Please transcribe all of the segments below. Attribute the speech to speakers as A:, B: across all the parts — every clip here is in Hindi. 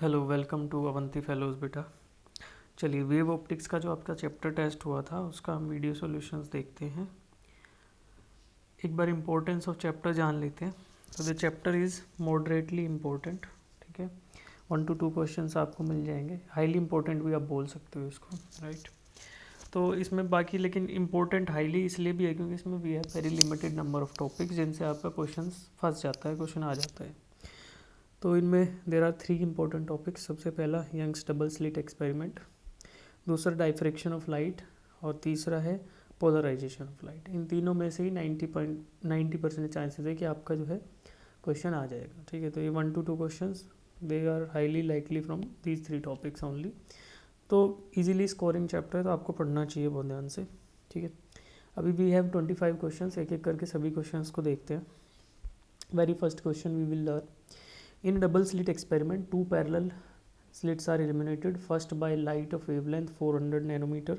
A: Hello, welcome to Avanti fellows बेटा। चलिए, वेव ऑप्टिक्स का जो आपका चैप्टर टेस्ट हुआ था उसका हम वीडियो सॉल्यूशंस देखते हैं। एक बार इम्पोर्टेंस ऑफ चैप्टर जान लेते हैं। तो the chapter is moderately important, ठीक है। 1 to 2 क्वेश्चंस आपको मिल जाएंगे। हाईली इम्पोर्टेंट भी आप बोल सकते हो इसको, राइट। तो इसमें बाकी लेकिन इम्पोर्टेंट हाईली इसलिए भी है क्योंकि इसमें we have very limited number of topics जिनसे आपका क्वेश्चन फंस जाता है, क्वेश्चन आ जाता है। तो इनमें देर आर 3 इंपॉर्टेंट टॉपिक्स। सबसे पहला यंग्स डबल स्लिट एक्सपेरिमेंट, दूसरा डाइफ्रैक्शन ऑफ लाइट और तीसरा है पोलराइजेशन ऑफ लाइट। इन तीनों में से ही 90% चांसेस है कि आपका जो है क्वेश्चन आ जाएगा, ठीक है। तो ये 1 to 2 question they are highly likely from these 3 topics only. तो इजीली स्कोरिंग चैप्टर है, तो आपको पढ़ना चाहिए बहुत ध्यान से, ठीक है। अभी वी हैव 25 क्वेश्चन, एक एक करके सभी क्वेश्चन को देखते हैं। Very first question we will learn. In a double slit experiment, two parallel slits are illuminated, first by light of wavelength 400 nanometer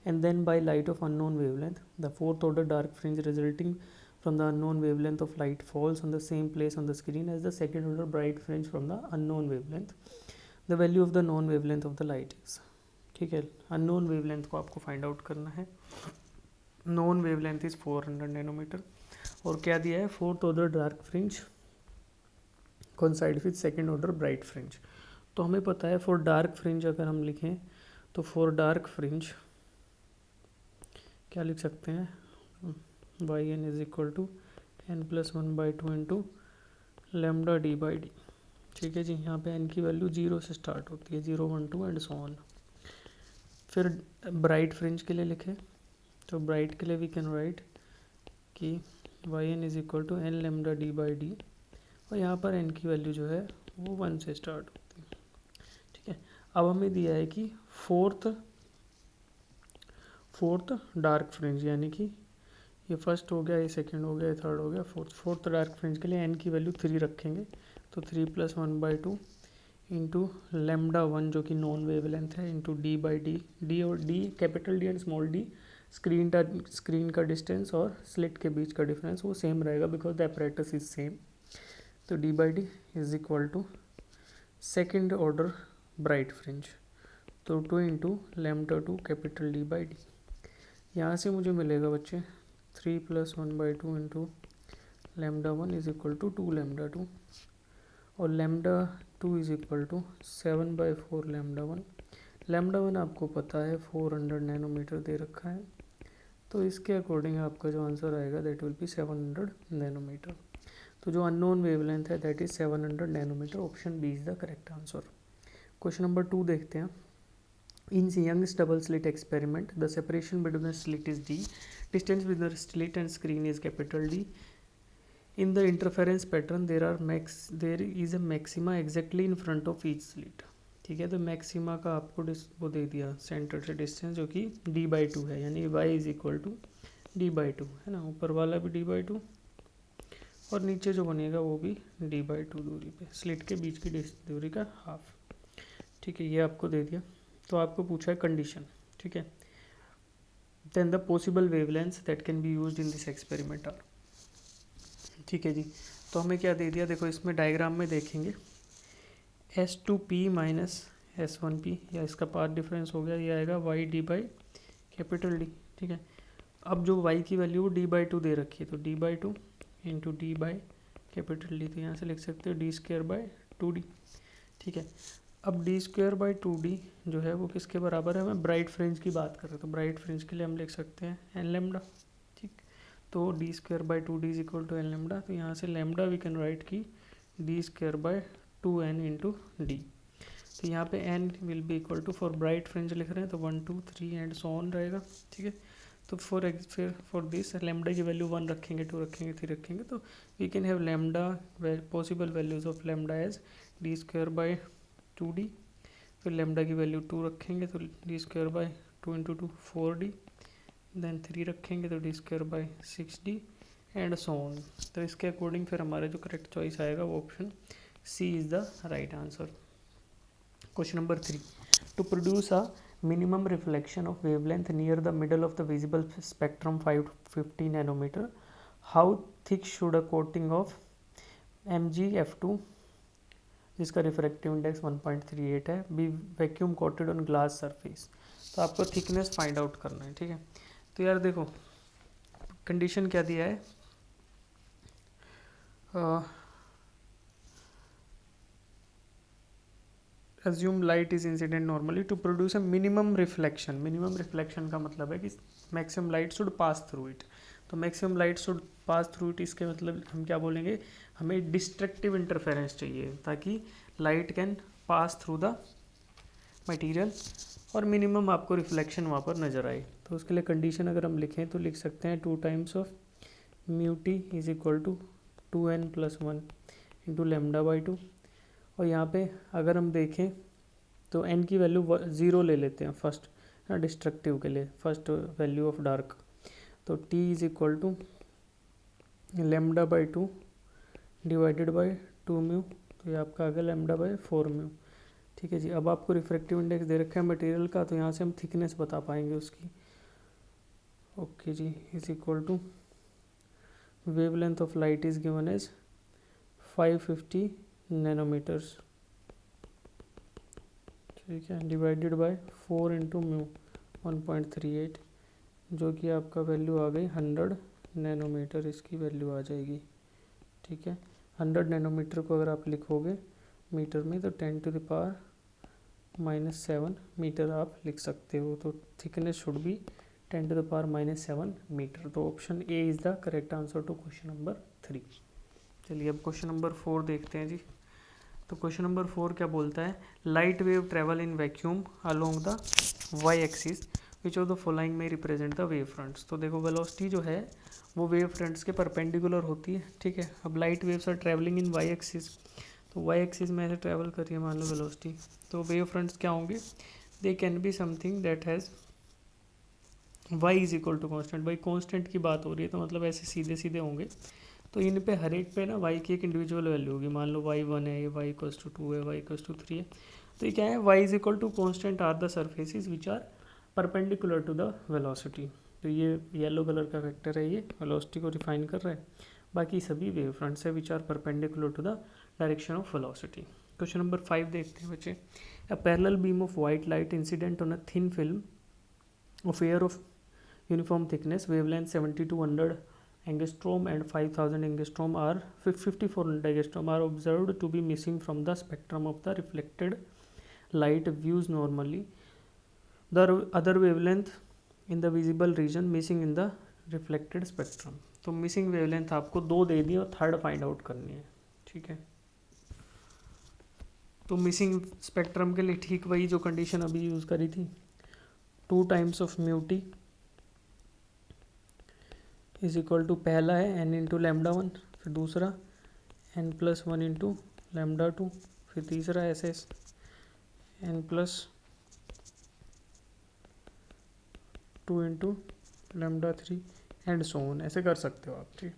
A: and then by light of unknown wavelength. The fourth order dark fringe resulting from the unknown wavelength of light falls on the same place on the screen as the second order bright fringe from the unknown wavelength. The value of the known wavelength of the light is, ठीक है। अननोन वेवलेंथ को आपको फाइंड आउट करना है। नोन वेवलेंथ इज 400 नैनोमीटर और क्या दिया है, fourth order dark fringe coincide with second order bright fringe. तो हमें पता है फॉर डार्क फ्रिंज अगर हम लिखें तो फॉर डार्क फ्रिंज क्या लिख सकते हैं, Y N is equal to n+1/2 into lambda D by D, ठीक है जी। यहाँ पे n की वैल्यू 0 से स्टार्ट होती है, 0 1 2 एंड सो ऑन। फिर ब्राइट फ्रिंज के लिए लिखें तो ब्राइट के लिए वी कैन राइट कि Y N is equal to n lambda D by D और यहाँ पर n की वैल्यू जो है वो 1 से स्टार्ट होती है, ठीक है। अब हमें दिया है कि फोर्थ डार्क फ्रिंज, यानी कि ये फर्स्ट हो गया, ये सेकंड हो गया, ये थर्ड हो गया, फोर्थ डार्क फ्रिंज के लिए n की वैल्यू 3 रखेंगे। तो 3+1/2 इंटू लेमडा 1 जो कि नॉन वेवलेंथ है into D by D. D और D, capital D and small D, screen का डिस्टेंस और स्लिट के बीच का डिफरेंस वो सेम रहेगा because the apparatus is same. तो D by D is equal to second order bright fringe, तो 2 into lambda 2 capital D by D. यहाँ से मुझे मिलेगा बच्चे 3+1/2 into lambda 1 is equal to 2 lambda 2 और lambda 2 is equal to 7/4 lambda 1। Lambda 1 आपको पता है 400 नैनोमीटर दे रखा है, तो इसके अकॉर्डिंग आपका जो आंसर आएगा दैट विल बी 700 नैनोमीटर। तो जो अननोन वेवलेंथ है that is 700 nanometre. Option B is the correct answer. Question number 2 देखते हैं। In Young's double slit experiment, the separation between the slit is d, distance between the slit and screen is capital D. In the interference pattern, there is a maxima exactly in front of each slit. ठीक है, तो मैक्सिमा का आपको वो दे दिया सेंटर से डिस्टेंस जो कि d/2 है, यानी y is equal to d/2 है ना। ऊपर वाला भी d/2 और नीचे जो बनेगा वो भी d/2 दूरी पे, स्लिट के बीच की दूरी का हाफ, ठीक है। ये आपको दे दिया। तो आपको पूछा है कंडीशन, ठीक है। Then the possible wavelengths that can be used in this experiment are, ठीक है जी। तो हमें क्या दे दिया, देखो इसमें डायग्राम में देखेंगे S2P माइनस S1P, या इसका पाथ डिफरेंस हो गया, ये आएगा y d by capital D, ठीक है। अब जो y की वैल्यू d/2 दे रखी है, तो d/2 into D by capital D, तो यहाँ से लिख सकते हो d²/2d, ठीक है। अब d²/2d जो है वो किसके बराबर है, हमें ब्राइट फ्रिंज की बात कर रहे हैं, तो ब्राइट फ्रिंज के लिए हम लिख सकते हैं n लेमडा, ठीक। तो d²/2d is equal to n lambda, तो यहाँ से लेमडा वी कैन राइट की d²/2n इंटू डी। तो यहाँ पे n will be equal to, for bright fringe लिख रहे हैं तो 1 2 3 एंड सो ऑन रहेगा, ठीक है। तो फॉर दिस लेमडा की वैल्यू 1 रखेंगे, 2 रखेंगे, 3 रखेंगे, तो we can have lambda possible values of lambda as d²/2d। फिर लेमडा की वैल्यू 2 रखेंगे तो d²/2 इंटू 2 4d, देन 3 रखेंगे तो d²/6d एंड सो ऑन। तो इसके अकॉर्डिंग फिर हमारा जो करेक्ट चॉइस आएगा वो option C is the right answer. Question number 3, to produce a minimum reflection of wavelength near the middle of the visible spectrum 550 nanometer, how thick should a coating of MgF2 जिसका रिफ्रैक्टिव इंडेक्स 1.38 है, be vacuum coated on glass surface. तो आपको थिकनेस फाइंड आउट करना है, ठीक है। तो यार देखो कंडीशन क्या दिया है, assume light is incident normally to produce a minimum reflection। minimum reflection का मतलब है कि maximum light should pass through it। तो maximum light should pass through it, इसके मतलब हम क्या बोलेंगे, हमें destructive interference चाहिए ताकि light can pass through the material और minimum आपको reflection वहाँ पर नज़र आए। तो उसके लिए कंडीशन अगर हम लिखें तो लिख सकते हैं 2 times of mu t is equal to 2n+1 into lambda by 2। और यहाँ पे अगर हम देखें तो n की वैल्यू 0 ले लेते हैं फर्स्ट डिस्ट्रक्टिव के लिए, फर्स्ट वैल्यू ऑफ डार्क। तो t is equal to lambda by 2 divided by 2 mu. तो ये आपका आ गया लेमडा बाई 4 म्यू, ठीक है जी। अब आपको रिफ्रैक्टिव इंडेक्स दे रखा है मटेरियल का, तो यहाँ से हम थिकनेस बता पाएंगे उसकी। ओके जी, is equal to wavelength of light is given as 550 nanometres, ठीक है, डिवाइडेड बाय 4 इंटू म्यू 1.38, जो कि आपका वैल्यू आ गई 100 नैनोमीटर, इसकी वैल्यू आ जाएगी, ठीक है। 100 नैनोमीटर को अगर आप लिखोगे मीटर में तो 10⁻⁻7 मीटर आप लिख सकते हो। तो थिकनेस शुड बी 10⁻⁻7 मीटर। तो option A is the correct answer to question number 3। चलिए अब क्वेश्चन नंबर 4 देखते हैं जी। तो क्वेश्चन नंबर 4 क्या बोलता है, light wave travel in vacuum along the Y axis which of the following में रिप्रेजेंट द वेव फ्रंट्स। तो देखो वेलोसिटी जो है वो वेव फ्रंट्स के परपेंडिकुलर होती है, ठीक है। अब light waves are travelling in Y axis, तो वाई एक्सिस में ऐसे ट्रैवल कर रही है मान लो वेलोसिटी। तो वेव फ्रंट्स क्या होंगे, they can be something that has Y is equal to constant. भाई कॉन्स्टेंट की बात हो रही है तो मतलब ऐसे सीधे सीधे होंगे। तो इन पे हर एक पे ना वाई की एक इंडिविजुअल वैल्यू होगी, मान लो y1 है, ये y=2 है, y=3 है। तो ये क्या है, y is equal to constant are the surfaces which are perpendicular to the velocity. तो ये येलो कलर का वेक्टर है, ये वेलोसिटी को डिफाइन कर रहा है। बाकी सभी वेव फ्रंट्स है which are perpendicular to the direction of velocity. Question number 5 देखते हैं बच्चे। A parallel beam of white light incident on a thin film of air of uniform thickness, wavelength 7200 angstrom and 5000 angstrom are 5400 angstrom are observed to be missing from the spectrum of the reflected light views normally. The other wavelength in the visible region missing in the reflected spectrum। तो मिसिंग वेवलेंथ आपको 2 दे दी और थर्ड फाइंड आउट करनी है, ठीक है। तो मिसिंग स्पेक्ट्रम के लिए ठीक वही जो कंडीशन अभी यूज़ करी थी, 2 times of mu T is equal to, पहला है n इंटू लेमडा 1, फिर दूसरा n+1 इंटू लेमडा 2, फिर तीसरा SS n+2 into lambda 3 and so on, ऐसे कर सकते हो आप, ठीक।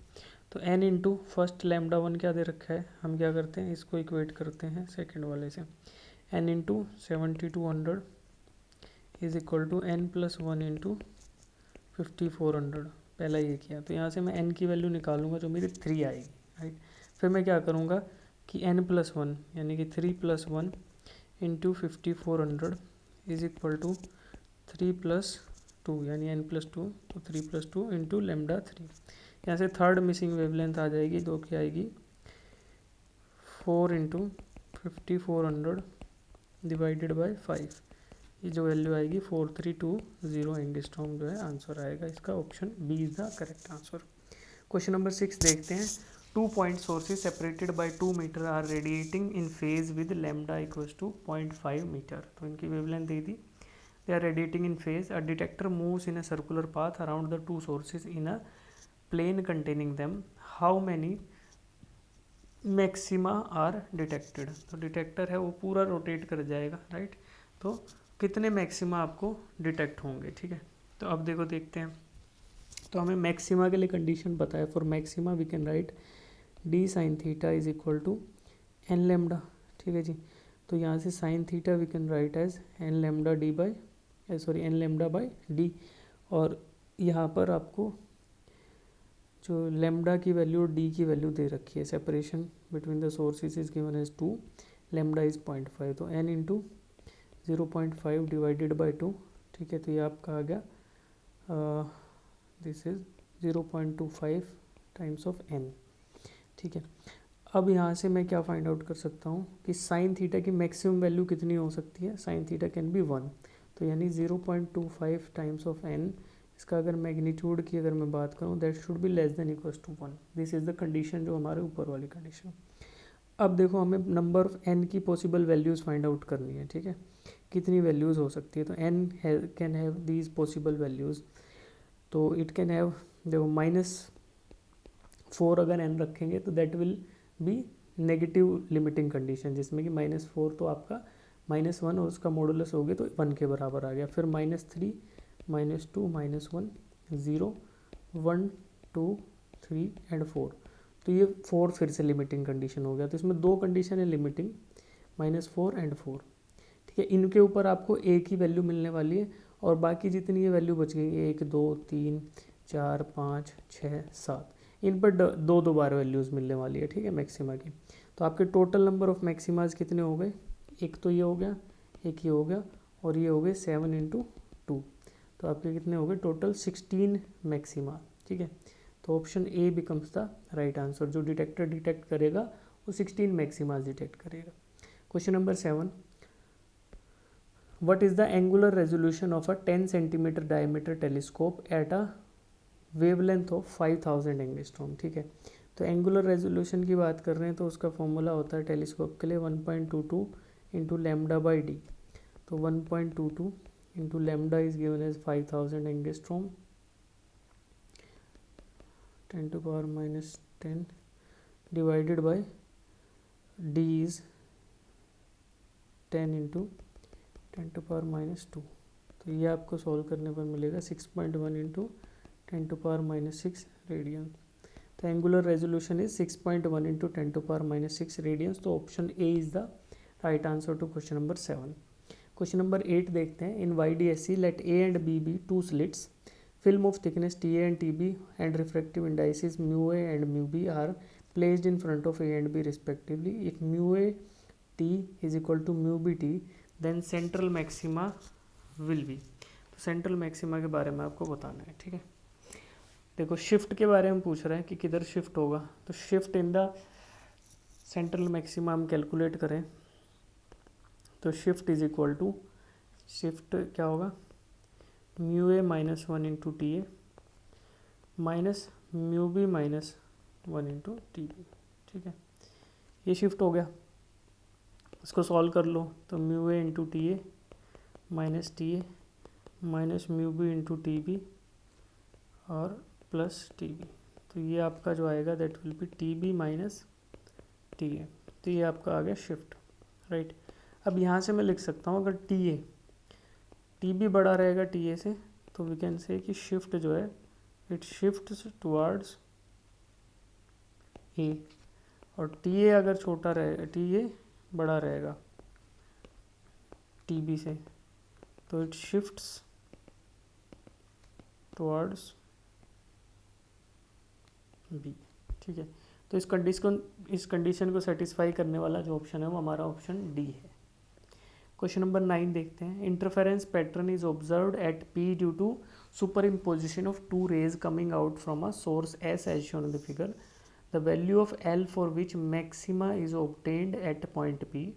A: तो n इंटू फर्स्ट लेमडा 1 क्या दे रखा है, हम क्या करते हैं इसको इक्वेट करते हैं सेकेंड वाले से, n into 7200 is equal to n+1 into 5400, पहला ये किया। तो यहाँ से मैं n की वैल्यू निकालूंगा जो मेरी 3 आएगी, राइट। फिर मैं क्या करूँगा कि n+1 यानी कि 3+1 इंटू 5400 इज इक्वल टू 3+2 यानी n+2, तो 3+2 इंटू लेमडा 3। यहाँ से थर्ड मिसिंग वेवलेंथ आ जाएगी, जो कि आएगी 4 इंटू 5400 डिवाइडेड बाई 5। ये जो वैल्यू आएगी 4320 एंगस्ट्रॉम जो है आंसर आएगा इसका। Option B is the correct answer. Question number 6 देखते हैं। 2 point sources separated by 2 metre are radiating in phase with lambda equals to 0.5 metre. तो इनकी वेवलेंथ दे दी, they are radiating in phase. A detector moves in a circular path around the 2 sources in a plane containing them, how many maxima are detected. तो डिटेक्टर है वो पूरा रोटेट कर जाएगा, राइट। तो कितने मैक्सिमा आपको डिटेक्ट होंगे, ठीक है। तो अब देखो देखते हैं। तो हमें मैक्सिमा के लिए कंडीशन पता है। For maxima we can write D sine theta is equal to N lambda, ठीक है जी। तो यहाँ से sine theta we can write as N lambda D by N lambda by D. और यहाँ पर आपको जो लेमडा की वैल्यू और डी की वैल्यू दे रखी है, separation between the sources is given as 2 lambda is 0.5, तो n इंटू 0.5 डिवाइडेड बाई 2, ठीक है, तो ये आपका आ गया this is 0.25 times of n, ठीक है। अब यहाँ से मैं क्या फाइंड आउट कर सकता हूँ कि साइन थीटा की मैक्सिमम वैल्यू कितनी हो सकती है, साइन थीटा कैन बी 1, तो यानी 0.25 टाइम्स ऑफ n, इसका अगर मैग्नीट्यूड की अगर मैं बात करूँ that should be less than equals to 1, this is the condition जो हमारे ऊपर वाली कंडीशन। अब देखो हमें नंबर ऑफ n की पॉसिबल वैल्यूज़ फाइंड आउट करनी है, ठीक है, कितनी वैल्यूज़ हो सकती है, तो n can have these possible values, तो इट कैन हैव, देखो -4 अगर n रखेंगे तो that will B negative limiting condition, जिसमें कि -4 तो आपका -1 और उसका मॉडुलस हो गया तो 1 के बराबर आ गया, फिर -3 -2 -1 0 1 2 3 एंड 4, तो ये 4 फिर से लिमिटिंग कंडीशन हो गया, तो इसमें 2 कंडीशन है लिमिटिंग, -4 एंड 4, ठीक है। इनके ऊपर आपको a की वैल्यू मिलने वाली है और बाकी जितनी ये वैल्यू बच गई 1 2 3 4 5 6 7, इन पर दो बार वैल्यूज़ मिलने वाली है, ठीक है, मैक्सिमा की। तो आपके टोटल नंबर ऑफ मैक्सिमाज कितने हो गए, एक तो ये हो गया, एक ये हो गया और ये हो गए 7 इंटू 2, तो आपके कितने हो गए टोटल 16 मैक्सिमा, ठीक है। तो option A becomes the right answer, जो डिटेक्टर डिटेक्ट करेगा वो 16 मैक्सिमाज डिटेक्ट करेगा। Question number 7, what is the angular resolution of a 10 centimeter diameter telescope at a wavelength of 5000 angstrom, ठीक है। तो एंगुलर रेजोल्यूशन की बात कर रहे हैं तो उसका फॉर्मूला होता है टेलीस्कोप के लिए 1.22 इंटू लैम्डा बाई डी, तो 1.22 into lambda is given as 5000 angstrom 10⁻⁻10 divided by D is 10 into 10⁻⁻2, तो ये आपको सॉल्व करने पर मिलेगा 6.1 इंटू 10⁻⁻6 रेडियन, तो angular resolution is 6.1 into 10⁻⁻6 radians, तो option A is the right answer to question number 7। Question number 8 देखते हैं, in YDSC let A and B B two slits, film of thickness TA and TB and refractive indices mu A and mu B are placed in front of A and B respectively. If mu A T is equal to mu B T, then central maxima will be, तो सेंट्रल मैक्सिमा के बारे में आपको बताना है, ठीक है। देखो शिफ्ट के बारे में पूछ रहे हैं कि किधर शिफ्ट होगा, तो shift in the central maxima हम कैलकुलेट करें तो shift is equal to, shift क्या होगा, mu A -1 into T A minus mu B -1 into T B, ठीक है, ये शिफ्ट हो गया। इसको सॉल्व कर लो तो mu A into T A minus T A minus mu B into T B और प्लस टी बी, तो ये आपका जो आएगा that will be T B minus T A, तो ये आपका आ गया शिफ्ट, राइट। अब यहाँ से मैं लिख सकता हूँ अगर टी बी बड़ा रहेगा टी ए से, तो वी कैन से कि शिफ्ट जो है इट शिफ्ट्स टुवर्ड्स ए, और टी ए अगर छोटा रहेगा, टी ए बड़ा रहेगा टी बी से, तो इट शिफ्ट्स टुवर्ड्स बी, ठीक है। तो इस कंडीशन को सेटिस्फाई करने वाला जो ऑप्शन है वो हमारा ऑप्शन डी है। क्वेश्चन नंबर 9 देखते हैं, interference pattern is observed at P due to superimposition of two rays coming out from a source S as shown in the figure, the value of L for which maxima is obtained at point P,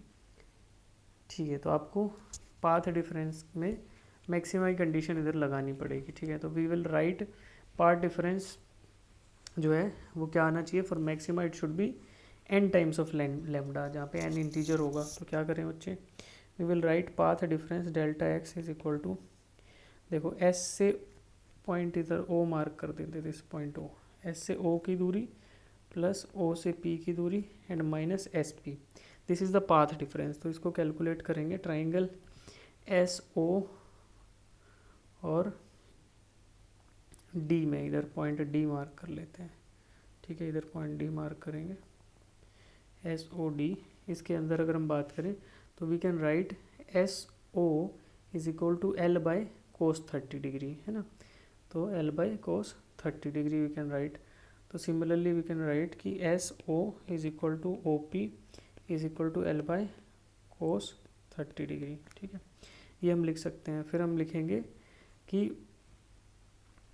A: ठीक है। तो आपको पाथ डिफरेंस में मैक्सिमा की कंडीशन इधर लगानी पड़ेगी, ठीक है। तो we will write path difference जो है वो क्या आना चाहिए, for maxima it should be n times of lambda, जहाँ पे n इंटीजर होगा। तो क्या करें बच्चे, we will write path difference delta x is equal to, देखो s से पॉइंट इधर o मार्क कर देते थे, इस पॉइंट o, s से o की दूरी प्लस o से p की दूरी and minus S P, this is the path difference. तो इसको कैलकुलेट करेंगे, ट्राइंगल एस ओ और डी में, इधर पॉइंट डी मार्क कर लेते हैं, ठीक है, इधर पॉइंट डी मार्क करेंगे एस ओ डी। इसके अंदर अगर हम बात करें तो we can write S O is equal to L by cos 30 degree, है ना, तो L by cos 30 degree we can write. तो सिमिलरली वी कैन राइट कि S O is equal to O P is equal to L by cos 30 degree, ठीक है, ये हम लिख सकते हैं। फिर हम लिखेंगे कि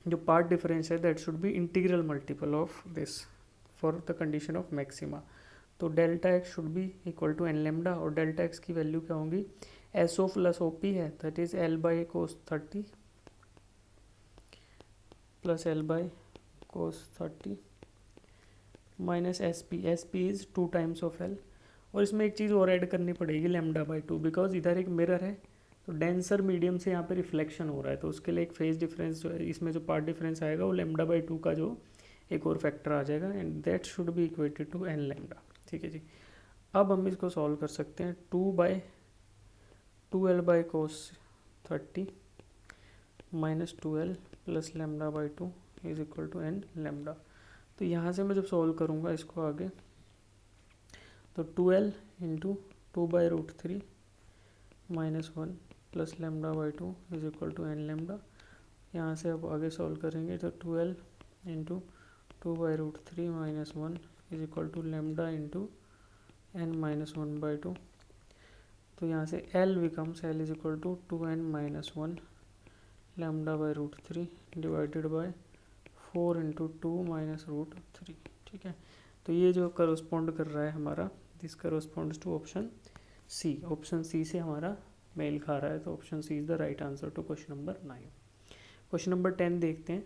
A: जो पार्ट डिफरेंस है that should be integral multiple of this for the condition of maxima. तो delta X should be equal to N lambda, और डेल्टा एक्स की वैल्यू क्या होगी, S O plus O P है, that is L by cos 30 plus L by cos 30 minus S P is 2 times of L. और इसमें एक चीज़ और ऐड करनी पड़ेगी, लेमडा बाई 2, बिकॉज इधर एक मिरर है तो डेंसर मीडियम से यहाँ पे रिफ्लेक्शन हो रहा है, तो उसके लिए एक फेज डिफरेंस जो है, इसमें जो पार्ट डिफरेंस आएगा वो लेमडा बाई 2 का जो एक और फैक्टर आ जाएगा, and that should be equated to N lambda, ठीक है जी। अब हम इसको सॉल्व कर सकते हैं, 2 L by cos 30 minus 2l plus lambda by 2 is equal to N lambda. तो यहाँ से मैं जब सॉल्व करूँगा इसको आगे, तो 2l into 2/√3 minus 1 plus lambda by 2 is equal to N lambda. यहाँ से अब आगे सॉल्व करेंगे तो 2l into 2/√3 minus 1 is equal to lambda into n minus 1/2। तो यहाँ से l becomes l is equal to 2n minus 1 lambda by √3 divided by 4 into 2 minus √3, ठीक है। तो ये जो करस्पॉन्ड कर रहा है हमारा, this corresponds to option C. Option C से हमारा मेल खा रहा है, तो option C is the right answer to question number 9। Question number 10 देखते हैं।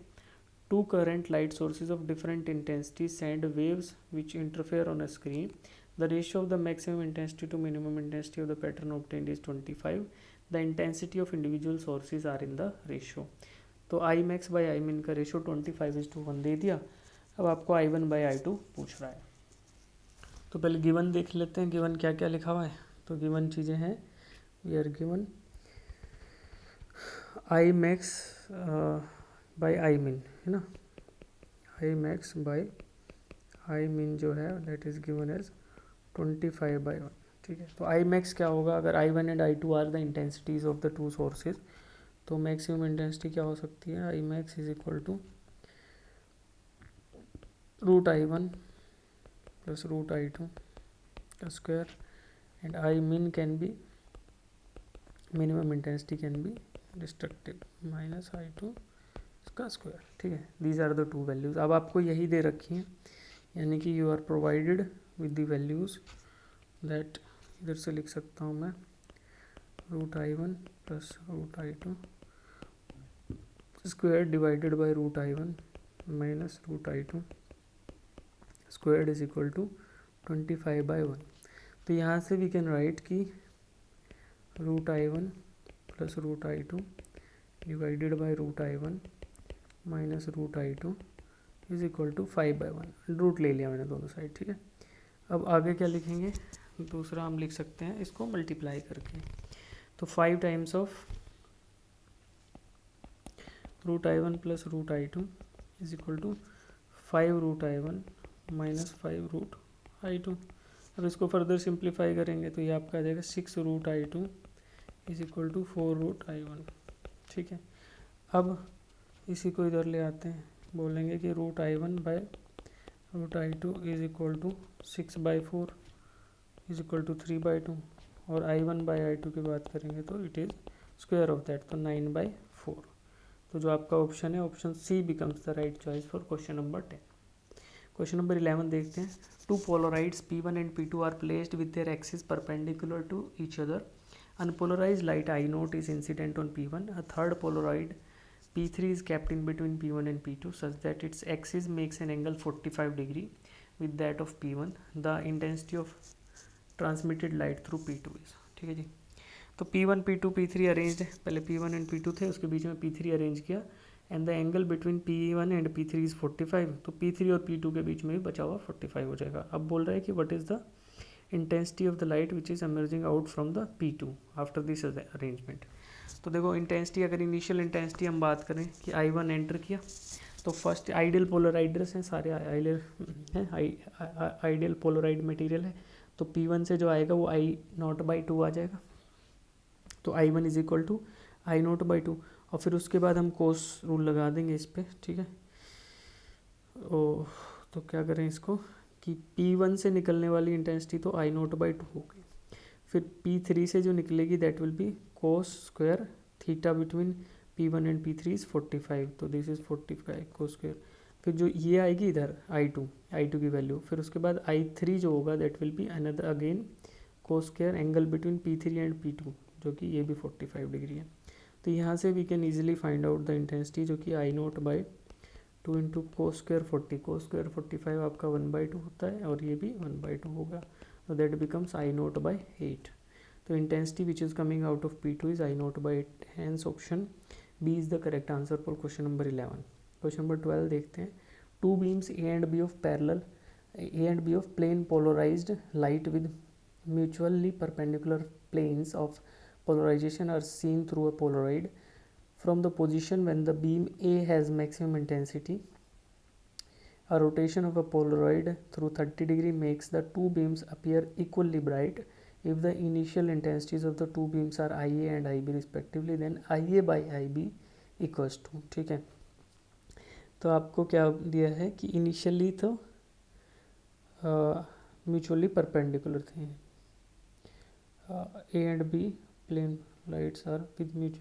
A: 2 current light sources of different intensity send waves which interfere on a screen. The ratio of the maximum intensity to minimum intensity of the pattern obtained is 25. The intensity of individual sources are in the ratio. तो आई मैक्स बाई आई मिन का रेशियो 25:1 दे दिया। अब आपको I1 बाई I2 पूछ रहा है, तो पहले गिवन देख लेते हैं, गिवन क्या क्या लिखा हुआ है। तो गिवन चीज़ें हैं, we are given I max by I min, है ना, आई मैक्स बाई आई मिन जो है दैट इज गिवन एज 25/1, ठीक है। तो आई मैक्स क्या होगा, अगर I1 and I2 are the intensities of the two sources, तो मैक्सिमम इंटेंसिटी क्या हो सकती है, I max is equal to √I1 plus √I2 का square, and I min can be, minimum intensity can be destructive minus I2 इसका स्क्वायर, ठीक है। These are the two values. अब आपको यही दे रखी हैं, यानी कि you are provided with the values that, इधर से लिख सकता हूँ मैं √I1 plus √I2 square divided by √I1 minus √I2 square is equal to 25/1। तो यहाँ से वी कैन राइट कि √I1 plus √I2 divided by √I1 minus √I2 is equal to 5/1। Root ले लिया मैंने दोनों साइड, ठीक है। अब आगे क्या लिखेंगे, दूसरा हम लिख सकते हैं इसको मल्टीप्लाई करके, तो 5 times of √I1 plus √I2 is equal to 5 √I1 minus 5 √I2। अब इसको फर्दर सिंप्लीफाई करेंगे तो ये आपका आ जाएगा 6 √I2 is equal to 4 √I1, ठीक है। अब इसी को इधर ले आते हैं, बोलेंगे कि √I1 by √I2 is equal to 6/4 is equal to 3/2, और I1 बाय I2 की बात करेंगे तो it is square of that, तो 9/4। तो जो आपका ऑप्शन है, option C becomes the right choice for question number 10। Question number 11 देखते हैं। 2 polarides P1 and P2 are placed with their axis perpendicular to each other. Unpolarized light I0 is incident on P1. A third polaroid P3 is kept in between P1 and P2 such that its axis makes an angle 45 degree with that of P1. The intensity of transmitted light through P2 is, ठीक है जी। तो P1, P2, P3 अरेंज्ड है, पहले P1 एंड P2 थे, उसके बीच में P3 अरेंज किया, and the angle between P1 and P3 is 45, तो P3 और P2 के बीच में भी बचा हुआ 45 हो जाएगा। अब बोल रहा है कि what is the intensity of the light which is emerging out from the P2 after this arrangement. तो देखो इंटेंसिटी, अगर इनिशियल इंटेंसिटी हम बात करें कि I1 एंटर किया, तो फर्स्ट आइडियल पोलराइडर्स हैं, सारे आइडियल हैं, आइडियल पोलराइड मटेरियल है, तो P1 से जो आएगा वो I0/2 आ जाएगा, तो I1 is equal to I0/2, और फिर उसके बाद हम कोस रूल लगा देंगे इस पर, ठीक है। ओ तो क्या करें इसको कि P1 से निकलने वाली इंटेंसिटी तो आई नोट बाई टू होगी, फिर P3 से जो निकलेगी that will B cos square theta between P1 and P3 is 45, तो दिस इज़ 45 कोस स्क्वायर। फिर जो ये आएगी इधर I2 की वैल्यू, फिर उसके बाद I3 जो होगा that will be another again cos square angle between P3 and P2, जो कि ये भी 45 डिग्री है। तो यहाँ से we can easily find out the intensity, जो कि I naught by two into cos square 40, cos square 45 आपका 1/2 होता है और ये भी 1/2 होगा, तो that becomes I naught by 8। तो intensity which is coming out of P2 is I naught by 8, hence option B is the correct answer for question number 11। Question number 12 देखते हैं। Two beams A and B of plane polarised light with mutually perpendicular planes of polarization are seen through a Polaroid from the position when the beam A has maximum intensity. A rotation of a Polaroid through 30 degree makes the two beams appear equally bright. If the initial intensities of the two beams are IA and IB respectively, then IA by IB equals to, ठीक है। तो आपको क्या दिया है कि इनिशियली तो म्यूचुअली परपेंडिकुलर थे, A and B plane lights are with mutual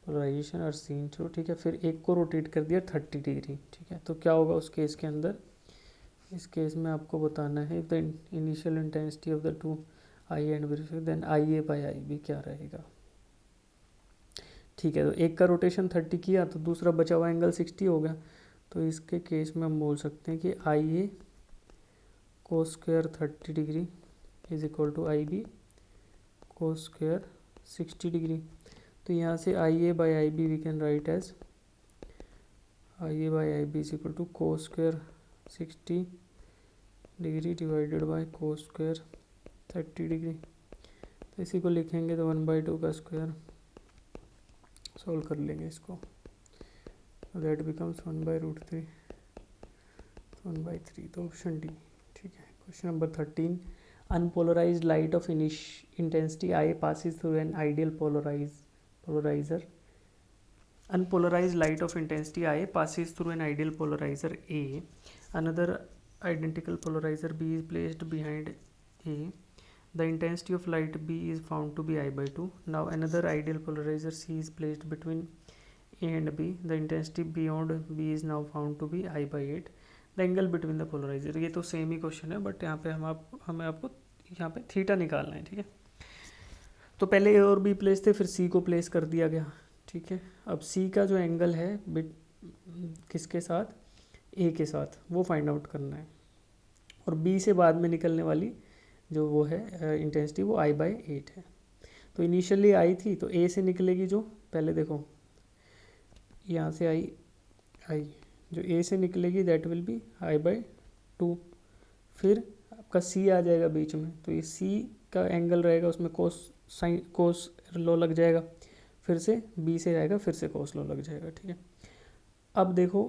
A: polarisation are seen through, ठीक है। फिर एक को रोटेट कर दिया 30 डिग्री, ठीक है। तो क्या होगा उस केस के अंदर, इस केस में आपको बताना है the initial intensity of the two I and B then I A by I B क्या रहेगा, ठीक है। तो एक का रोटेशन 30 किया तो दूसरा बचा हुआ एंगल 60 हो गया, तो इसके केस में हम बोल सकते हैं कि I A cos square 30 degree is equal to I B cos square 60 degree. तो यहाँ से I A by I B we can write as I A by I B is equal to cos square 60 degree divided by cos square 30 degree. तो इसी को लिखेंगे तो 1/2 का स्क्वायर, सॉल्व कर लेंगे इसको, दैट बिकम्स 1/√3, 1/3, तो ऑप्शन डी, ठीक है। Question number 13, unpolarized light of intensity I passes through an ideal polarizer. Unpolarized light of intensity I passes through an ideal polarizer A. Another identical polarizer B is placed behind A. The intensity of light B is found to be I/2. Now another ideal polarizer C is placed between A and B. The intensity beyond B is now found to be I/8. The angle between the polariser. ये तो सेम ही क्वेश्चन है, बट यहाँ पे हमें आपको यहाँ पे थीटा निकालना है, ठीक है। तो पहले ए और बी प्लेस थे, फिर सी को प्लेस कर दिया गया, ठीक है। अब सी का जो एंगल है किसके साथ, ए के साथ, वो फाइंड आउट करना है, और बी से बाद में निकलने वाली जो वो है इंटेंसिटी वो I/8 है। तो इनिशियली आई थी, तो ए से निकलेगी जो, पहले देखो यहाँ से आई जो ए से निकलेगी दैट विल बी I/2, फिर आपका सी आ जाएगा बीच में, तो ये सी का एंगल रहेगा उसमें कोस लॉ लग जाएगा, फिर से बी से आएगा, फिर से कोस लॉ लग जाएगा, ठीक है। अब देखो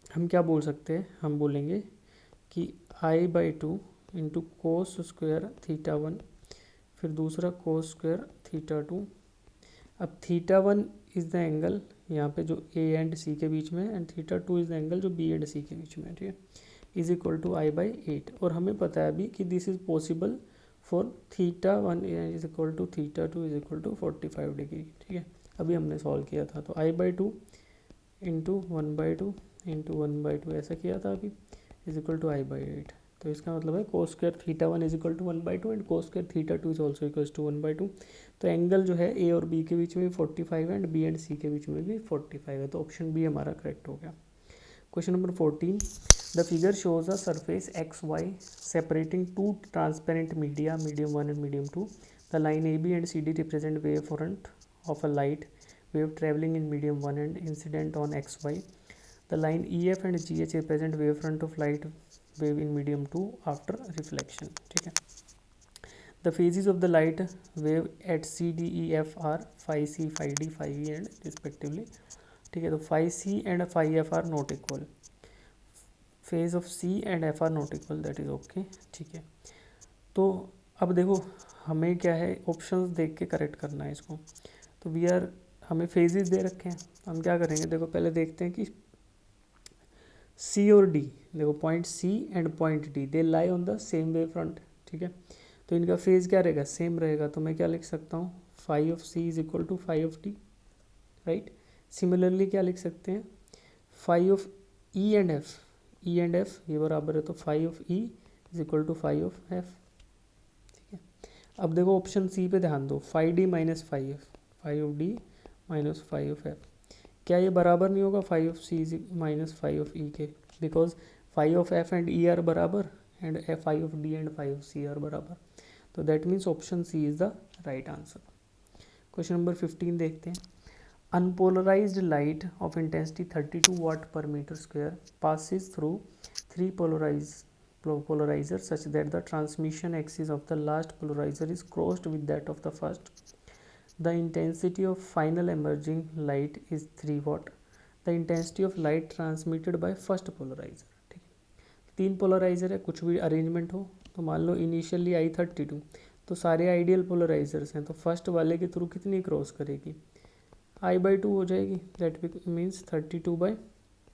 A: हम क्या बोल सकते हैं, हम बोलेंगे कि I/2 इंटू कोस स्क्वायर θ1, फिर दूसरा कोस स्क्वायर θ2। अब θ1 इज़ द एंगल यहाँ पे जो ए एंड सी के बीच में, एंड θ2 इज़ द एंगल जो बी एंड सी के बीच में, ठीक है, इज इक्वल टू I/8। और हमें पता है अभी कि this is possible for θ1 is equal to θ2 is equal to 45 degree, ठीक है। अभी हमने सॉल्व किया था, तो I/2 इंटू 1/2 इंटू 1/2 ऐसा किया था अभी, इज इक्वल टू I/8। तो इसका मतलब है cos square θ1 is equal to 1/2 and cos square θ2 is also equal to 1/2। तो एंगल जो है ए और बी के बीच में 45 एंड बी एंड सी के बीच में भी 45 है, तो ऑप्शन बी हमारा करेक्ट हो गया। Question number 14, the figure shows a surface XY separating two transparent medium 1 and medium 2। The line AB and CD represent wave front of a light wave travelling in medium 1 and incident on XY। The line EF and GH represent wave front of light wave in medium 2 after reflection, ठीक है। The phases of the light wave at CDEF are phi C, phi D, phi E and respectively, ठीक है। तो phi C and phi F are not equal, phase of C and F are not equal, that is okay, ठीक है। तो अब देखो हमें क्या है, ऑप्शंस देख के करेक्ट करना है इसको। तो हमें फेजेस दे रखे हैं, हम क्या करेंगे, देखो पहले देखते हैं कि सी और डी, देखो point C and point D they lie on the same wave front, ठीक है। तो इनका फेज क्या रहेगा, सेम रहेगा। तो मैं क्या लिख सकता हूँ, phi of C is equal to phi of D, right. Similarly क्या लिख सकते हैं, phi of E and F, E and F ये बराबर है, तो phi of E is equal to phi of F, ठीक है। अब देखो ऑप्शन सी पे ध्यान दो, phi D minus phi F, phi of D minus phi of F, क्या ये बराबर नहीं होगा phi of C minus phi of E के, because phi of F and E are बराबर and phi of D and phi of C are बराबर। तो that means option C is the right answer. Question number 15 देखते हैं। Unpolarized light of intensity 32 watt per meter square passes through three polarizers such that the transmission axis of the last polarizer is crossed with that of the first. The intensity of final emerging light is 3 watt. The intensity of light transmitted by first polarizer, ठीक है। तीन पोलराइजर है, कुछ भी अरेंजमेंट हो, तो मान लो इनिशियली आई 32, तो सारे आइडियल पोलराइजर्स हैं, तो फर्स्ट वाले के थ्रू कितनी क्रॉस करेगी, I/2 हो जाएगी, दैट मीन्स 32/2।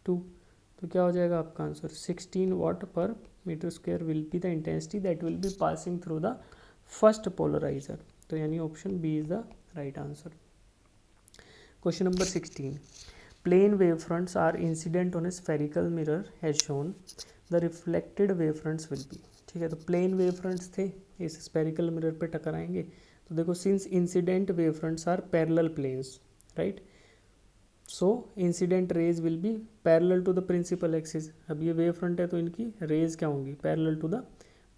A: तो क्या हो जाएगा आपका answer, 16 watt per metre square will be the intensity that will be passing through the first polariser. तो यानी option B is the right answer. Question number 16, plane wave fronts are incident on a spherical mirror has shown the reflected wave fronts will be, ठीक है। तो प्लेन वेव फ्रंट्स थे, इस स्फेरिकल मिरर पे टकराएंगे, तो देखो since incident wave fronts are parallel planes, right, so incident rays will be parallel to the principal axis. अब ये वेव फ्रंट है तो इनकी रेज क्या होंगी, parallel to the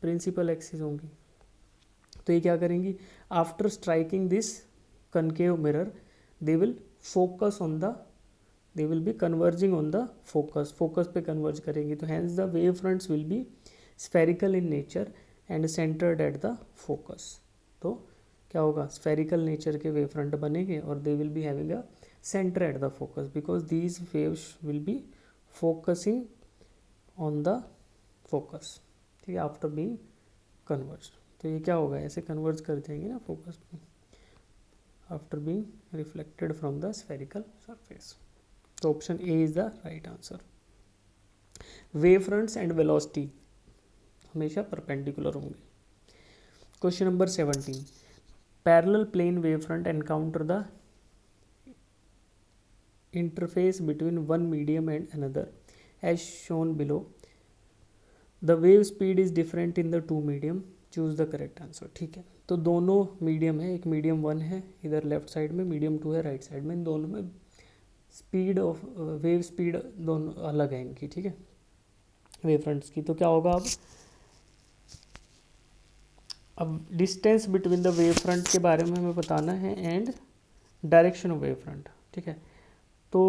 A: principal axis होंगी। तो ये क्या करेंगी, after striking this concave mirror they will focus on the, they will be converging on the focus, focus पे कन्वर्ज करेंगी। तो hence the wave fronts will be spherical in nature and centred at the focus. तो क्या होगा, स्फेरिकल नेचर के वेव फ्रंट बनेंगे और they will be having a centre at the focus because these waves will be focusing on the focus, ठीक है, आफ्टर बीइंग कन्वर्ज। तो ये क्या होगा, ऐसे कन्वर्ज कर जाएंगे ना फोकस पे, after being reflected from the spherical surface. तो option A is the right answer. Wave fronts and velocity हमेशा परपेंडिकुलर होंगे। Question number 17, parallel plane wavefront encounter the interface between one medium and another as shown below. The wave speed is different in the two medium. Choose the correct answer, ठीक है। तो दोनों मीडियम है, एक मीडियम 1 है इधर लेफ्ट साइड में, मीडियम 2 है राइट साइड में, इन दोनों में स्पीड ऑफ वेव स्पीड दोनों अलग है इनकी, ठीक है, वेव फ्रंट्स की। तो क्या होगा, अब distance between the wave front के बारे में हमें बताना है and direction of wave front, ठीक है। तो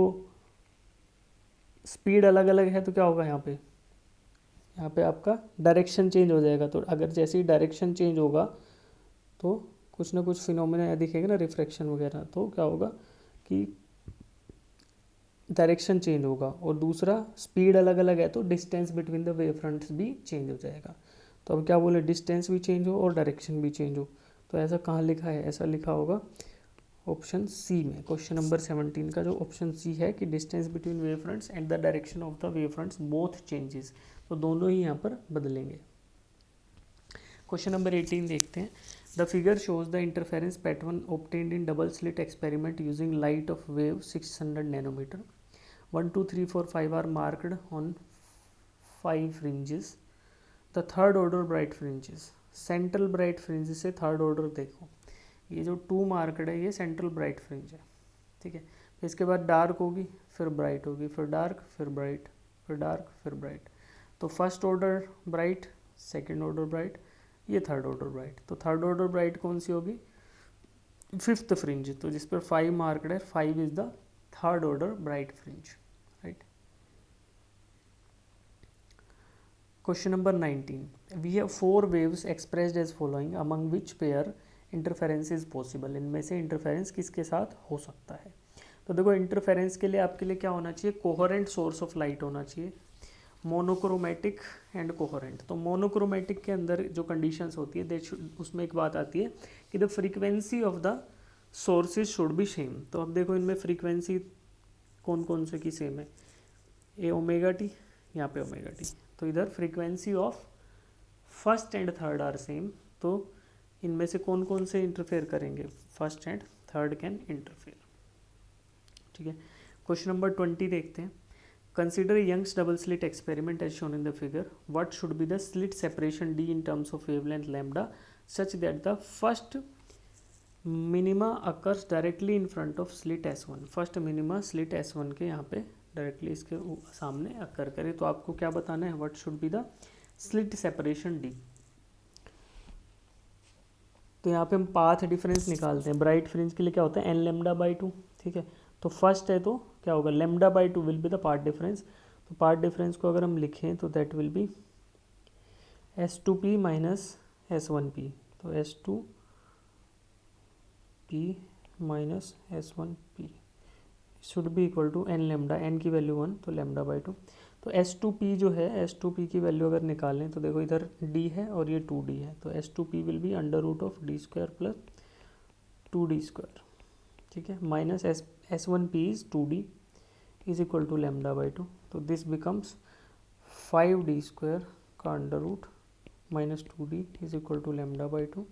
A: स्पीड अलग अलग है तो क्या होगा, यहाँ पे आपका डायरेक्शन चेंज हो जाएगा। तो अगर जैसे ही डायरेक्शन चेंज होगा तो कुछ ना कुछ फिनोमेना दिखेगा ना, रिफ्रैक्शन वगैरह, तो क्या होगा कि डायरेक्शन चेंज होगा। और दूसरा स्पीड अलग अलग है तो distance between the wave fronts भी चेंज हो जाएगा। तो अब क्या बोले, डिस्टेंस भी चेंज हो और डायरेक्शन भी चेंज हो। तो ऐसा कहाँ लिखा है, ऐसा लिखा होगा ऑप्शन सी में, क्वेश्चन नंबर 17 का जो ऑप्शन सी है कि distance between wave fronts and the direction of the wave fronts both changes, तो दोनों ही यहाँ पर बदलेंगे। क्वेश्चन नंबर 18 देखते हैं। The figure shows the interference pattern obtained in double slit experiment using light of wave 600 nanometre. 1 2 3 4 5 are marked on 5 fringes. The third order bright fringes, central bright fringe से थर्ड ऑर्डर देखो, ये जो 2 मार्क्ड है ये सेंट्रल ब्राइट फ्रिंज है, ठीक है। फिर इसके बाद डार्क होगी, फिर ब्राइट होगी, फिर डार्क, फिर ब्राइट, फिर डार्क, फिर ब्राइट। तो first order bright, second order bright, ये थर्ड ऑर्डर ब्राइट। तो थर्ड ऑर्डर ब्राइट कौन सी होगी, फिफ्थ फ्रिंज, तो जिस पर 5 मार्क्ड है, 5 is the third order bright fringe, right. Question number 19, we have 4 waves expressed as following among which pair interference is possible. इनमें से इंटरफेरेंस किसके साथ हो सकता है। तो देखो इंटरफेरेंस के लिए आपके लिए क्या होना चाहिए, कोहेरेंट सोर्स ऑफ लाइट होना चाहिए, मोनोक्रोमेटिक एंड कोहेरेंट। तो मोनोक्रोमेटिक के अंदर जो कंडीशंस होती है उसमें एक बात आती है कि the frequency of the sources should be same. तो अब देखो इनमें फ्रीक्वेंसी कौन कौन से की सेम है, ए ओमेगा टी, यहाँ पे ओमेगा टी। तो इधर frequency of first and third are same, तो इनमें से कौन कौन से इंटरफेयर करेंगे, first and third can interfere. ठीक है, क्वेश्चन नंबर 20 देखते हैं। Consider Young's double slit experiment as shown in the figure, what should be the slit separation D in terms of wavelength lambda such that the first minima occurs directly in front of slit S1। First minima slit S1 के यहाँ पे डायरेक्टली इसके सामने अकर करे। तो आपको क्या बताना है, what should be the slit separation D. तो यहाँ पे हम पाथ डिफरेंस निकालते हैं। ब्राइट फ्रिंज के लिए क्या होता है, एन लेमडा बाई 2। ठीक है, तो फर्स्ट है तो क्या होगा, lambda by 2 will be the path difference. तो पाथ डिफरेंस को अगर हम लिखें तो that will B S2P minus S1P। तो S2P minus S1P should be equal to N lambda, n की वैल्यू 1 तो लेमडा बाई 2। तो S2P जो है, S2P की वैल्यू अगर निकालें तो देखो इधर D है और ये 2D है, तो S2P will be under root of D square plus 2D square. ठीक है, minus S1P is 2D is equal to lambda by 2। तो दिस बिकम्स 5D स्क्वायर का under root minus 2D is equal to lambda by 2।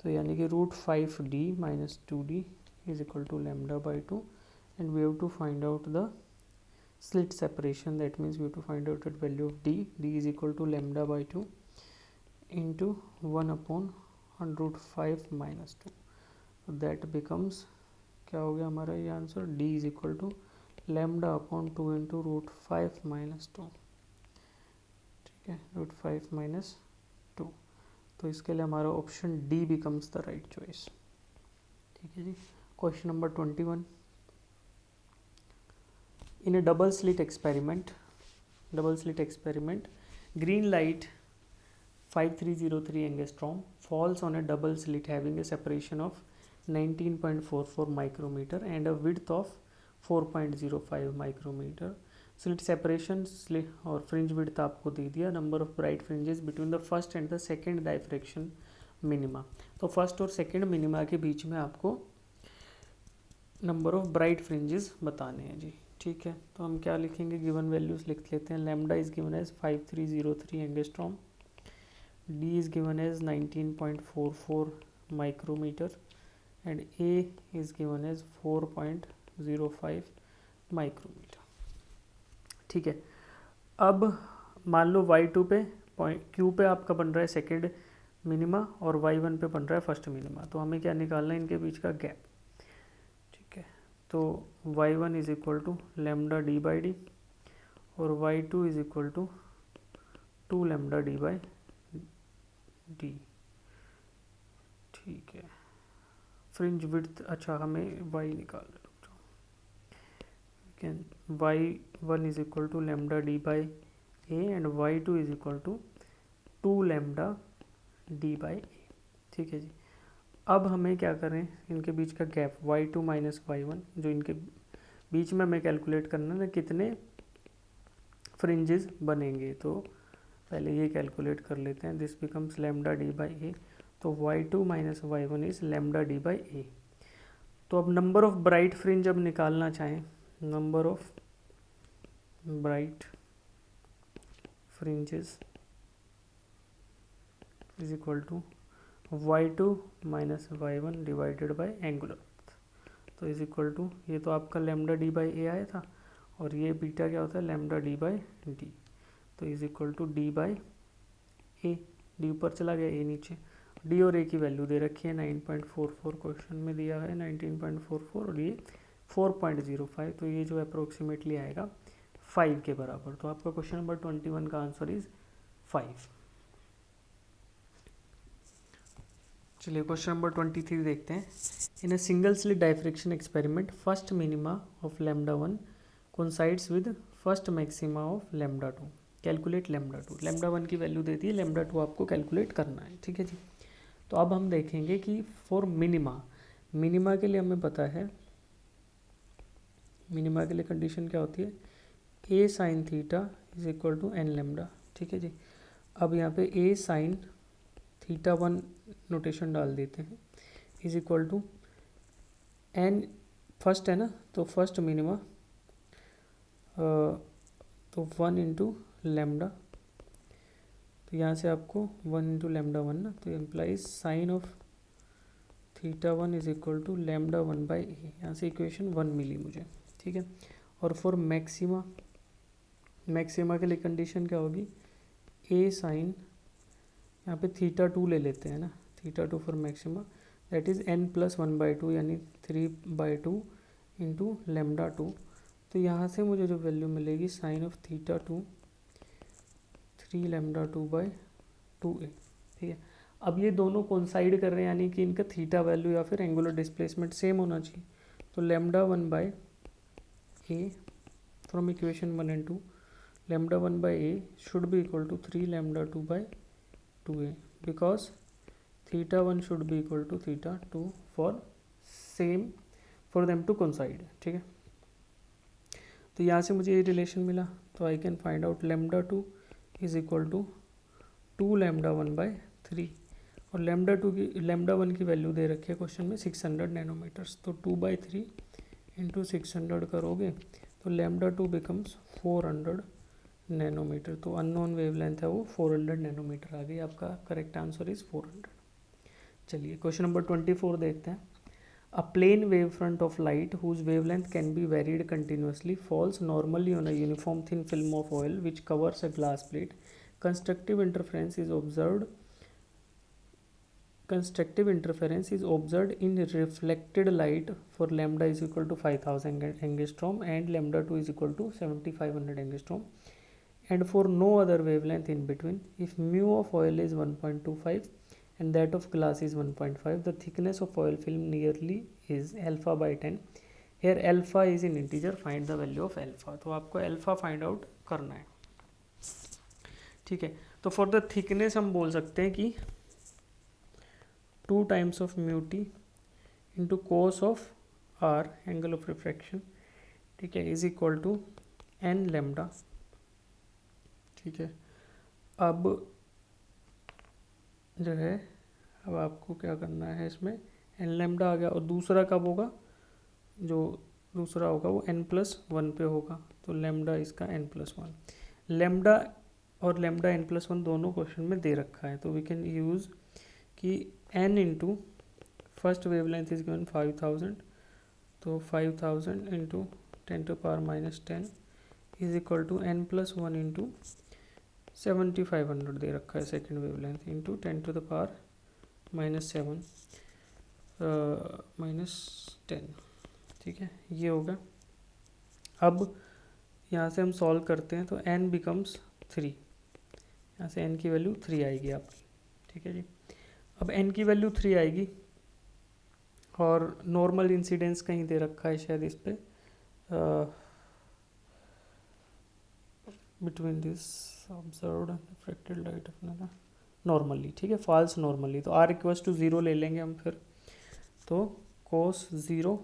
A: तो यानी कि root 5D minus 2D is equal to lambda by 2। and we have to find out the slit separation, that means we have to find out the value of d is equal to lambda by 2 into 1 upon root 5 minus 2। so that becomes क्या हो गया हमारा ये answer, d is equal to lambda upon 2 into root 5 minus 2। ठीक है, root 5 minus 2। तो इसके लिए हमारा option D becomes the right choice। ठीक है जी, question number 21। In a double slit experiment, green light 5303 angstrom falls on a double slit having a separation of 19.44 micrometer and a width of 4.05 micrometer। slit separation और fringe width आपको दे दिया, number of bright fringes between the first and the second diffraction minima। तो फर्स्ट और सेकेंड मिनिमा के बीच में आपको नंबर ऑफ ब्राइट फ्रिंजेस बताने हैं जी। ठीक है, तो हम क्या लिखेंगे, गिवन वैल्यूज लिख लेते हैं। Lambda is given as 5303 angstrom, D is given as 19.44 micrometre and A is given as 4.05 micrometre. ठीक है, अब मान लो y2 पे Q पे आपका बन रहा है सेकेंड मिनिमा और y1 पे बन रहा है फर्स्ट मिनिमा। तो हमें क्या निकालना है, इनके बीच का गैप। तो y1 is equal to lambda D by D और y2 is equal to 2 lambda D by D. ठीक है, फ्रिंज विड्थ, अच्छा हमें y निकाल can y1 is equal to lambda D by A and y2 is equal to 2 lambda D by A. ठीक है जी, अब हमें क्या करें, इनके बीच का गैप y2 माइनस y1 जो इनके बीच में हमें कैलकुलेट करना है कितने फ्रिंजेस बनेंगे। तो पहले ये कैलकुलेट कर लेते हैं, this becomes lambda D by A. तो y2 minus y1 is lambda D by A. तो अब नंबर ऑफ ब्राइट फ्रिंज अब निकालना चाहें, number of bright fringes is equal to y2 minus y1 divided by angular. तो इज इक्वल टू, ये तो आपका लेमडा डी बाई ए आया था और ये बीटा क्या होता है, लेमडा डी बाई डी। तो is equal to D by A, D ऊपर चला गया, ए नीचे। डी और ए की वैल्यू दे रखी है 9.44, क्वेश्चन में दिया है 19.44 और ये 4.05। तो ये जो अप्रोक्सीमेटली आएगा 5 के बराबर। तो आपका क्वेश्चन नंबर 21 का आंसर इज 5। चलिए क्वेश्चन नंबर 23 देखते हैं। In a single slit diffraction experiment first minima of lambda 1 coincides with first maxima of lambda 2, calculate lambda 2। Lambda 1 की वैल्यू देती है, लेमडा 2 आपको कैलकुलेट करना है। ठीक है जी, तो अब हम देखेंगे कि फॉर मिनिमा के लिए हमें पता है, मिनिमा के लिए कंडीशन क्या होती है, A sine theta is equal to N lambda. ठीक है जी, अब यहाँ पे ए साइन थीटा 1 नोटेशन डाल देते हैं is equal to n, first है ना, तो फर्स्ट मिनिमा तो 1 इंटू लेमडा, तो यहाँ से आपको 1 इंटू लेमडा 1 ना, तो implies sine of theta 1 is equal to lambda 1 by A, यहाँ से इक्वेशन 1 मिली मुझे, ठीक है। और फॉर मैक्सिमा, मैक्सिमा के लिए कंडीशन क्या होगी, ए साइन, यहाँ पे थीटा 2 ले लेते हैं ना, theta 2 for maxima, that is n plus 1/2 यानी 3/2 इंटू लेमडा 2। तो यहाँ से मुझे जो वैल्यू मिलेगी sign of theta 2 3 lambda 2/2a, ठीक है। अब ये दोनों कोइंसाइड कर रहे हैं, यानी कि इनका थीटा वैल्यू या फिर एंगुलर डिस्प्लेसमेंट सेम होना चाहिए। तो lambda 1/a from equation 1 and 2, lambda 1/a should be equal to 3 lambda 2/2a because theta 1 should be equal to theta 2 for same, for them to coincide, ठीक है। तो यहाँ से मुझे ये रिलेशन मिला, तो I can find out lambda 2 is equal to 2 lambda 1/3, और लेमडा 1 की वैल्यू दे रखी है क्वेश्चन में 600 नैनोमीटर्स, तो 2/3 इंटू 600 करोगे तो लेमडा 2 बिकम्स 400 नैनोमीटर। तो अननोन वेवलेंथ है वो 400 नैनोमीटर आ गई, आपका करेक्ट आंसर इज 400। चलिए क्वेश्चन नंबर 24 देखते हैं। A plane wavefront of light whose wavelength can be varied continuously falls normally on a uniform thin film of oil which covers a glass plate. Constructive interference is observed. Constructive interference is observed in reflected light for lambda is equal to 5000 angstrom and lambda 2 is equal to 7500 angstrom, and for no other wavelength in between. If mu of oil is 1.25 and that of glass is 1.5, the thickness of oil film nearly is alpha by 10. Here alpha is in integer, find the value of alpha. तो आपको alpha find out करना है, ठीक है। तो for the thickness हम बोल सकते हैं कि 2 times of mu t into cos of r angle of refraction, ठीक है, is equal to n lambda, ठीक है। अब जो है, अब आपको क्या करना है, इसमें एन लेमडा आ गया, और दूसरा कब होगा, जो दूसरा होगा वो n+1 पे होगा, तो लेमडा इसका n+1, लेमडा और लेमडा n+1 दोनों क्वेश्चन में दे रखा है, तो वी कैन यूज़ कि n into first wavelength is given 5000, तो 5000 into 10⁻⁻10 is equal to n+1 into 7500 दे रखा है सेकेंड वेवलेंथ इंटू 10⁻⁻7 -10, ठीक है, ये होगा। अब यहाँ से हम सॉल्व करते हैं, तो n बिकम्स 3, यहाँ से n की वैल्यू 3 आएगी आपकी, ठीक है जी। अब n की वैल्यू 3 आएगी, और नॉर्मल इंसिडेंस कहीं दे रखा है शायद इस पे, between this observed and reflected light अपना नॉर्मली, ठीक है, फॉल्स नॉर्मली, तो r इक्वल्स टू 0 ले लेंगे हम फिर, तो cos 0,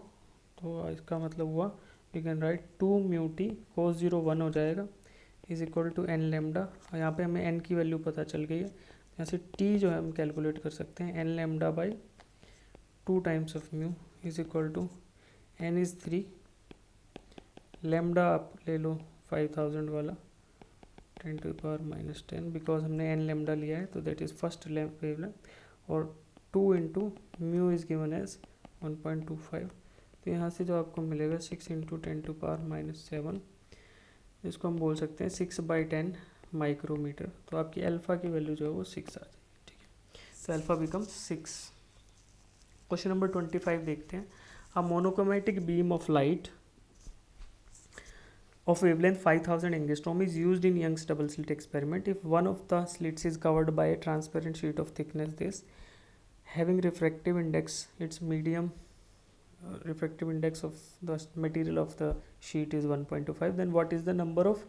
A: तो इसका मतलब हुआ we can write 2 mu t, cos 0 1 हो जाएगा, is equal to n lambda, और यहाँ पे हमें n की वैल्यू पता चल गई है, यहाँ से t जो है हम कैलकुलेट कर सकते हैं, n lambda by 2 times of mu is equal to n is 3, lambda आप ले लो 5000 वाला 10⁻⁻10, बिकॉज हमने n लेमडा लिया है, तो दैट इज़ फर्स्ट वेवलेंथ, और 2 into mu is given as 1.25, तो यहाँ से जो आपको मिलेगा 6 इंटू 10⁻⁻7, जिसको हम बोल सकते हैं 6/10 माइक्रोमीटर, तो आपकी अल्फ़ा की वैल्यू जो है वो 6 आ जाएगी, ठीक है, तो अल्फ़ा बिकम्स 6। क्वेश्चन नंबर 25 देखते हैं। A monochromatic beam of light of wavelength 5000 angstrom is used in Young's double slit experiment. If one of the slits is covered by a transparent sheet of thickness this, having refractive index, its medium refractive index of the material of the sheet is 1.25, then what is the number of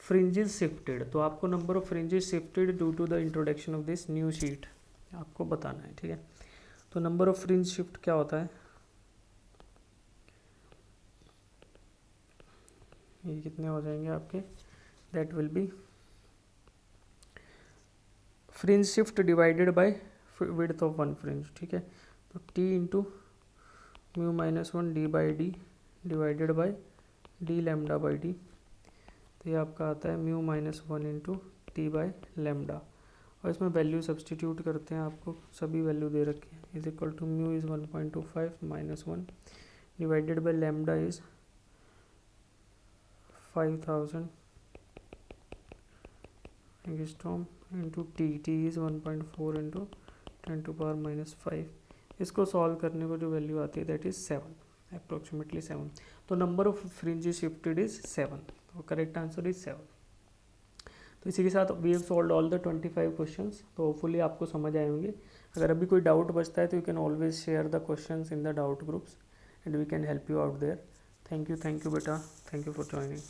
A: fringes shifted? तो आपको number of fringes shifted due to the introduction of this new sheet आपको बताना है, ठीक है। तो number of fringe shift क्या होता है, ये कितने हो जाएंगे आपके, that will B fringe shift divided by width of one fringe, ठीक है, तो t into mu -1 d/d divided by d lambda by d, तो ये आपका आता है mu minus 1 into T by lambda, और इसमें वैल्यू सब्सटीट्यूट करते हैं, आपको सभी वैल्यू दे रखी है। Is equal to mu is 1.25 minus 1 divided by lambda is 5000 angstrom into T is 1.4 into 10 to power minus 5। इसको सॉल्व करने को जो वैल्यू आती है दैट इज़ 7, अप्रोक्सीमेटली 7। तो number of fringes shifted is 7, तो करेक्ट आंसर इज़ 7। तो इसी के साथ we have solve all the 25 questions. तो होपफुली आपको समझ आए होंगे। अगर अभी कोई डाउट बचता है तो you can always share the questions in the doubt groups and we can help you out there. Thank you बेटा, थैंक यू फॉर ज्वाइनिंग।